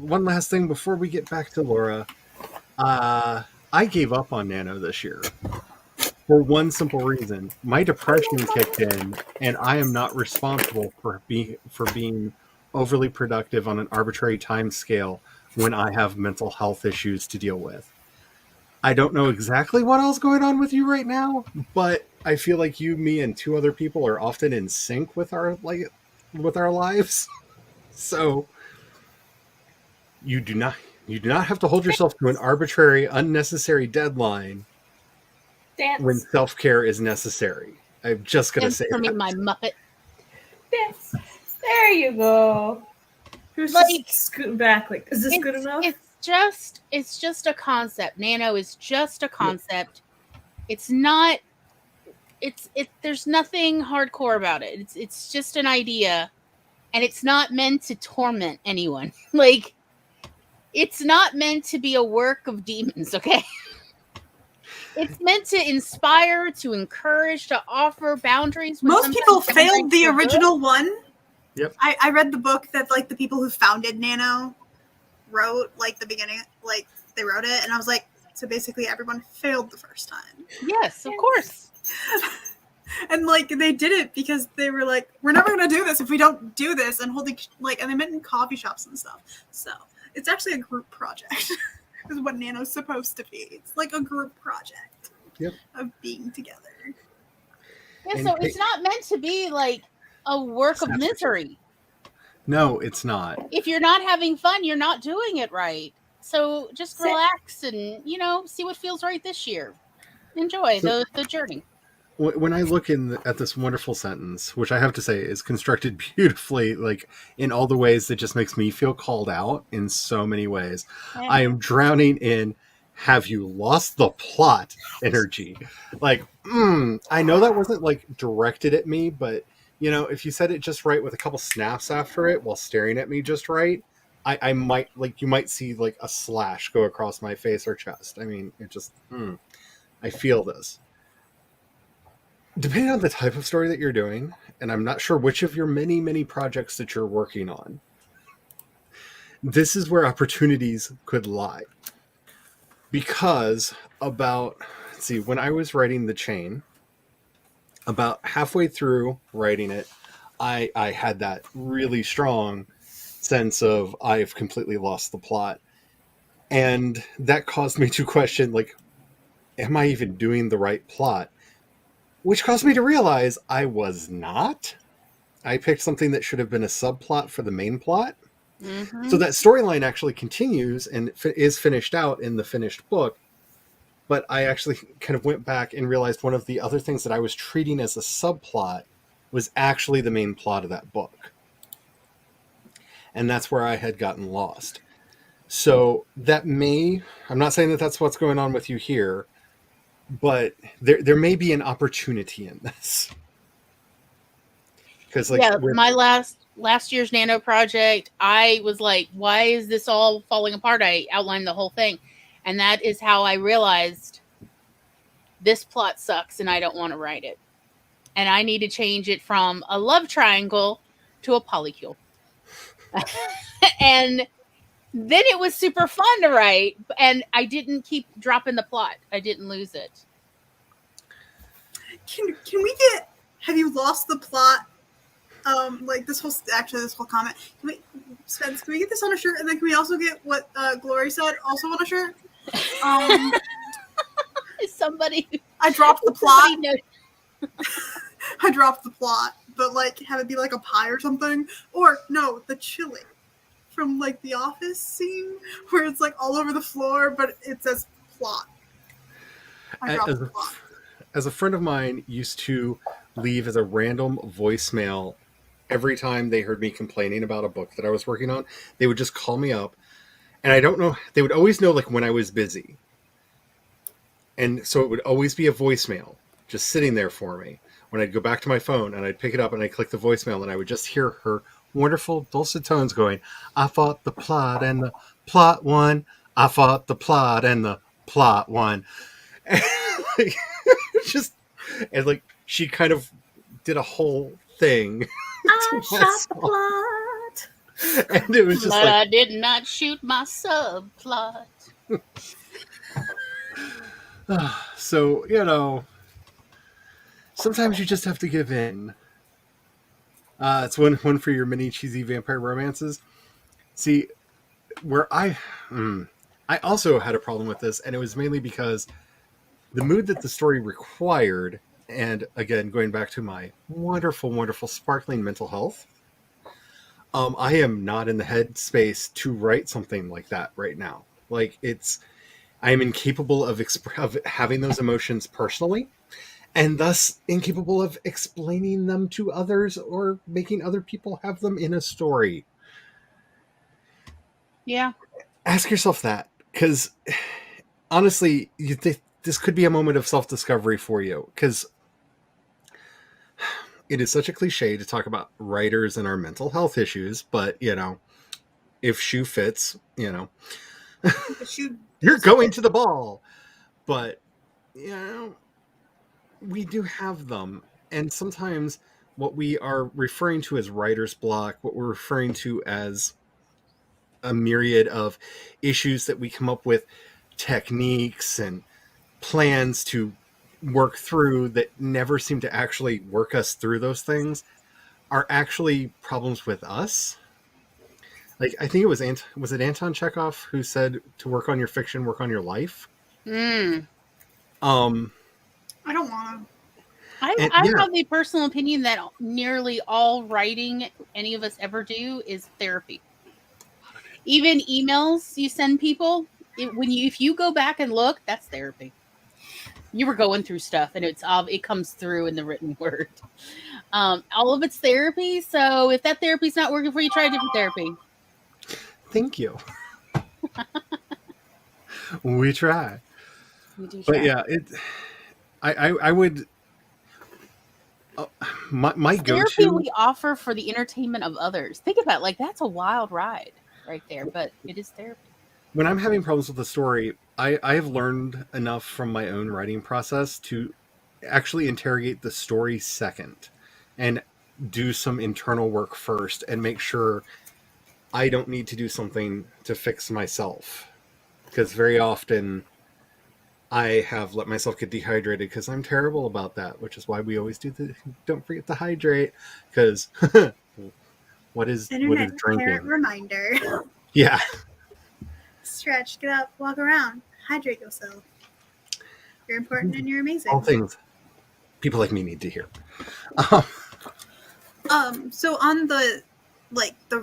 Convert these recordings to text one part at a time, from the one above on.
one last thing before we get back to Laura. I gave up on Nano this year for one simple reason. My depression kicked in, and I am not responsible for being overly productive on an arbitrary time scale when I have mental health issues to deal with. I don't know exactly what else going on with you right now, but I feel like you, me, and two other people are often in sync with our lives. So you do not have to hold yourself to an arbitrary, unnecessary deadline when Dance. self-care is necessary. I'm just gonna say for me, that. my Muppet. Dance. There you go. Who's Like, just scooting back? Like, is this good enough? It's just a concept. Nano is just a concept. It's not. There's nothing hardcore about it. It's just an idea, and it's not meant to torment anyone. Like, it's not meant to be a work of demons. Okay. It's meant to inspire, to encourage, to offer boundaries. Most people failed the original one. Yep. I read the book that like the people who founded Nano wrote, like the beginning, like they wrote it, and I was like, so basically everyone failed the first time. Yes, of course. And like they did it because they were like, we're never gonna do this if we don't do this, and holding like, and they met in coffee shops and stuff. So it's actually a group project. Is what Nano's supposed to be. It's like a group project of being together. Yeah, so it's not meant to be like a work of misery. No, it's not. If you're not having fun, you're not doing it right. So just relax and, see what feels right this year. Enjoy the journey. When I look at this wonderful sentence, which I have to say is constructed beautifully, like in all the ways that just makes me feel called out in so many ways, I am drowning in "have you lost the plot" energy. Like, I know that wasn't like directed at me, but if you said it just right with a couple snaps after it while staring at me just right, I might you might see like a slash go across my face or chest. I mean, it just, I feel this. Depending on the type of story that you're doing, and I'm not sure which of your many, many projects that you're working on, this is where opportunities could lie. Because when I was writing The Chain, about halfway through writing it, I had that really strong sense of I've completely lost the plot. And that caused me to question, like, am I even doing the right plot? Which caused me to realize I was not. I picked something that should have been a subplot for the main plot. Mm-hmm. So that storyline actually continues and is finished out in the finished book. But I actually kind of went back and realized one of the other things that I was treating as a subplot was actually the main plot of that book. And that's where I had gotten lost. So I'm not saying that that's what's going on with you here, but there may be an opportunity in this. Because my last year's Nano project, I was like, why is this all falling apart? I outlined the whole thing. And that is how I realized this plot sucks and I don't want to write it. And I need to change it from a love triangle to a polycule. And then it was super fun to write, and I didn't keep dropping the plot. I didn't lose it. Can we get, have you lost the plot? Like this whole comment. Spence, can we get this on a shirt? And then can we also get what Glory said also on a shirt? Somebody. I dropped the plot. I dropped the plot, but like have it be like a pie or something. Or no, the chili from like the Office scene where it's like all over the floor, but it says plot. I dropped the plot. As a friend of mine used to leave as a random voicemail every time they heard me complaining about a book that I was working on, they would just call me up. And I don't know, they would always know like when I was busy. And so it would always be a voicemail just sitting there for me. When I'd go back to my phone and I'd pick it up and I'd click the voicemail and I would just hear her wonderful dulcet tones going, I fought the plot and the plot won. I fought the plot and the plot won. And like she kind of did a whole thing. I shot the plot. And it was just But like, I did not shoot my subplot. so, sometimes you just have to give in. It's one for your mini cheesy vampire romances. See, where I also had a problem with this, and it was mainly because the mood that the story required, and again, going back to my wonderful, wonderful, sparkling mental health, I am not in the headspace to write something like that right now. Like, I am incapable of having those emotions personally, and thus incapable of explaining them to others or making other people have them in a story. Yeah. Ask yourself that, because honestly, this could be a moment of self-discovery for you, because it is such a cliche to talk about writers and our mental health issues, but if shoe fits, The shoe you're does going fit. to the ball. But you know we do have them, and sometimes what we are referring to as writer's block, what we're referring to as a myriad of issues that we come up with, techniques and plans to work through that never seem to actually work us through those things, are actually problems with us. Like, I think it was it Anton Chekhov who said to work on your fiction, work on your life. Mm. Um, I don't want and I yeah, have the personal opinion that nearly all writing any of us ever do is therapy. Even emails you send people, if you go back and look, that's therapy. You were going through stuff, and it comes through in the written word. All of it's therapy. So if that therapy's not working for you, try a different therapy. thank you. We try. We do But try. yeah, I would uh, my It's therapy go-to we offer for the entertainment of others. Think about it, like that's a wild ride right there, but it is therapy. when I'm having problems with the story, I have learned enough from my own writing process to actually interrogate the story second and do some internal work first and make sure I don't need to do something to fix myself. Because very often I have let myself get dehydrated because I'm terrible about that, which is why we always do the don't forget to hydrate. Because what is to. Internet parent drinking? reminder. Yeah, Stretch, get up, walk around, hydrate yourself. You're important and you're all amazing. things people like me need to hear. Um, So on the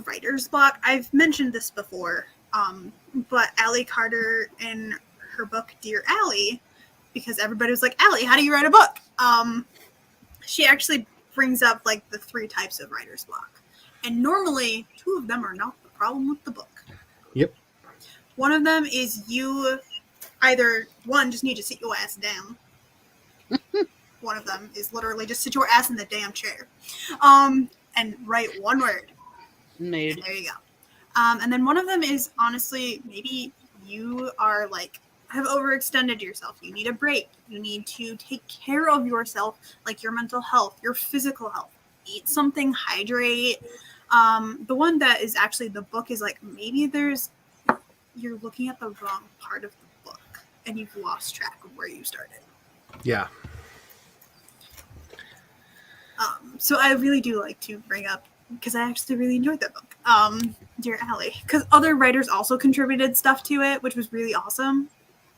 writer's block, I've mentioned this before. But Allie Carter in her book Dear Allie, because everybody was like, Allie, how do you write a book? She actually brings up like the three types of writer's block. And normally two of them are not the problem with the book. Yep. One of them is you either one just need to sit your ass down. One of them is literally just sit your ass in the damn chair. And write one word. Mood. There you go. And then one of them is honestly maybe you are like have overextended yourself. You need a break. You need to take care of yourself, like your mental health, your physical health. Eat something, hydrate. The one that is actually the book is like maybe you're looking at the wrong part of the book and you've lost track of where you started. Yeah. So I really do like to bring up, because I actually really enjoyed that book, Dear Allie, because other writers also contributed stuff to it, which was really awesome.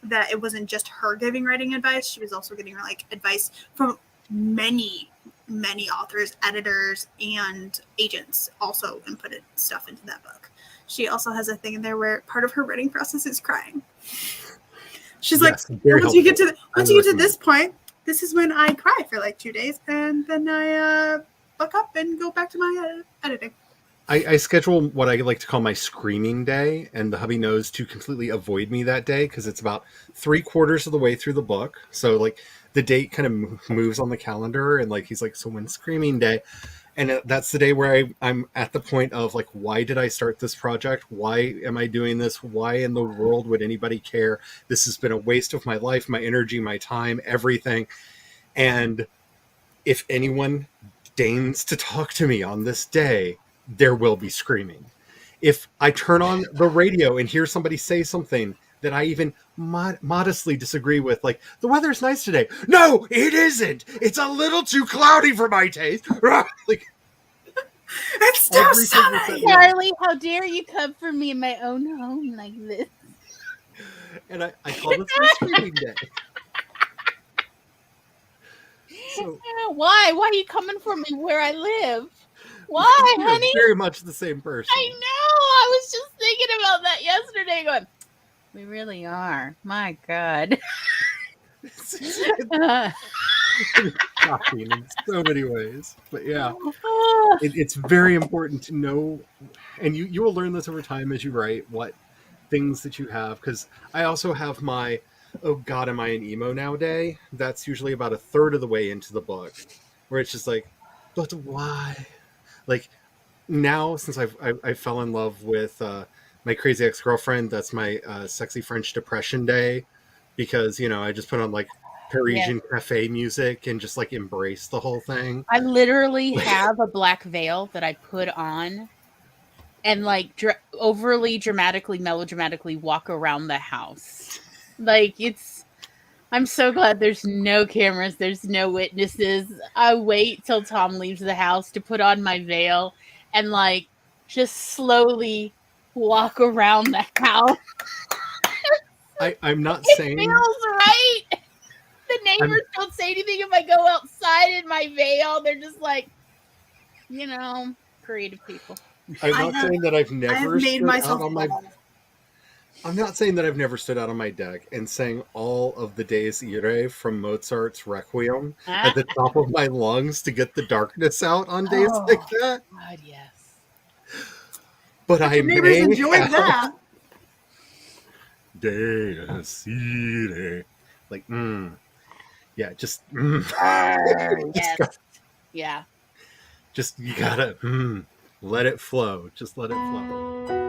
That it wasn't just her giving writing advice; she was also getting like advice from many, many authors, editors, and agents. Also inputted stuff into that book. She also has a thing in there where part of her writing process is crying. She's Yes, like, very once you get helpful. to this point, this is when I cry for like 2 days, and then I buck up and go back to my editing. I schedule what I like to call my screaming day, and the hubby knows to completely avoid me that day because it's about 3/4 of the way through the book. So like the date kind of moves on the calendar, and like he's like, so when screaming day, and that's the day where I'm at the point of like, why did I start this project? Why am I doing this? Why in the world would anybody care? This has been a waste of my life, my energy, my time, everything. And if anyone deigns to talk to me on this day, there will be screaming. if I turn on the radio and hear somebody say something that I even modestly disagree with, like, the weather's nice today. No, it isn't. It's a little too cloudy for my taste. Like, It's still every single sunny. thing. Charlie, how dare you come for me in my own home like this? And I call this my screaming day. So Why? Why are you coming for me where I live? Why, you're honey? very much the same person. I know. I was just thinking about that yesterday, going, we really are. My God. It's shocking in so many ways. But yeah, it's very important to know, and you will learn this over time as you write, what things that you have. Because I also have my, oh God, am I an emo now day? That's usually about a third of the way into the book, where it's just like, but why? Like, now, since I fell in love with my crazy ex-girlfriend, that's my sexy French depression day, because I just put on like Parisian cafe music and just like embrace the whole thing. I literally have a black veil that I put on and like overly dramatically, melodramatically walk around the house. Like, I'm so glad there's no cameras, there's no witnesses. I wait till Tom leaves the house to put on my veil and like just slowly walk around the house. I'm not It saying feels right. The neighbors don't say anything if I go outside in my veil. They're just like, creative people. I'm not saying that I've I have never made stood myself out on my. love. I'm not saying that I've never stood out on my deck and sang all of the Dies Irae from Mozart's Requiem at the top of my lungs to get the darkness out on days like that. God, yes. But I Your neighbors may enjoyed have that. Dies Irae. Like, yeah, just, Yes. Yeah. just you gotta let it flow. Just let it flow.